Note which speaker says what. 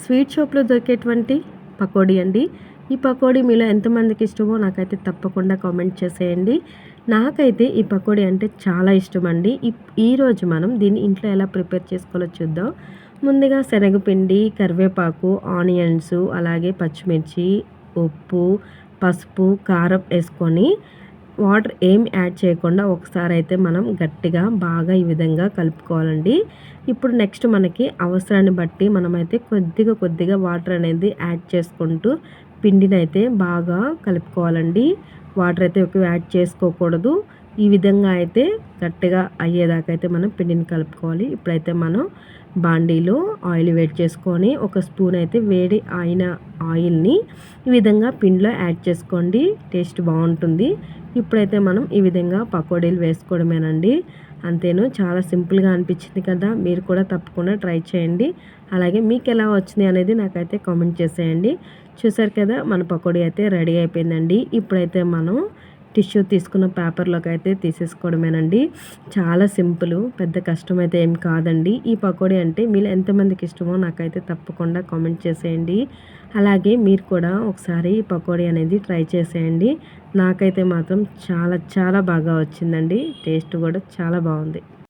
Speaker 1: Sweet షాప్లో దొరికేటువంటి పకోడీ అండి. ఈ పకోడీ మీలో ఎంతమందికి ఇష్టమో నాకైతే తప్పకుండా కామెంట్ చేసేయండి. నాకైతే ఈ పకోడీ అంటే చాలా ఇష్టమండి. ఈరోజు మనం దీన్ని ఇంట్లో ఎలా ప్రిపేర్ చేసుకోవాలో చూద్దాం. ముందుగా శనగపిండి, కరివేపాకు, ఆనియన్స్, అలాగే పచ్చిమిర్చి, ఉప్పు, పసుపు, కారం వేసుకొని వాటర్ ఏం యాడ్ చేయకుండా ఒకసారి అయితే మనం గట్టిగా బాగా ఈ విధంగా కలుపుకోవాలండి. ఇప్పుడు నెక్స్ట్ మనకి అవసరాన్ని బట్టి మనమైతే కొద్దిగా వాటర్ అనేది యాడ్ చేసుకుంటూ పిండిని అయితే బాగా కలుపుకోవాలండి. వాటర్ అయితే ఎక్కువ యాడ్ చేసుకోకూడదు. ఈ విధంగా అయితే గట్టిగా అయ్యేదాకా అయితే మనం పిండిని కలుపుకోవాలి. ఇప్పుడైతే మనం బాండీలో ఆయిల్ వేడి చేసుకొని ఒక స్పూన్ అయితే వేడి అయిన ఆయిల్ని ఈ విధంగా పిండిలో యాడ్ చేసుకోండి. టేస్ట్ బాగుంటుంది. ఇప్పుడైతే మనం ఈ విధంగా పకోడీలు వేసుకోవడమేనండి. అంతేను, చాలా సింపుల్గా అనిపించింది కదా. మీరు కూడా తప్పకుండా ట్రై చేయండి. అలాగే మీకు ఎలా వచ్చింది అనేది నాకైతే కామెంట్ చేసేయండి. చూసారు కదా, మన పకోడీ అయితే రెడీ అయిపోయిందండి. ఇప్పుడైతే మనం టిష్యూ తీసుకున్న పేపర్లోకి అయితే తీసేసుకోవడమేనండి. చాలా సింపుల్, పెద్ద కష్టమైతే ఏం కాదండి. ఈ పకోడీ అంటే మీరు ఎంతమందికి ఇష్టమో నాకైతే తప్పకుండా కామెంట్ చేసేయండి. అలాగే మీరు కూడా ఒకసారి ఈ పకోడీ అనేది ట్రై చేసేయండి. నాకైతే మాత్రం చాలా బాగా వచ్చిందండి. టేస్ట్ కూడా చాలా బాగుంది.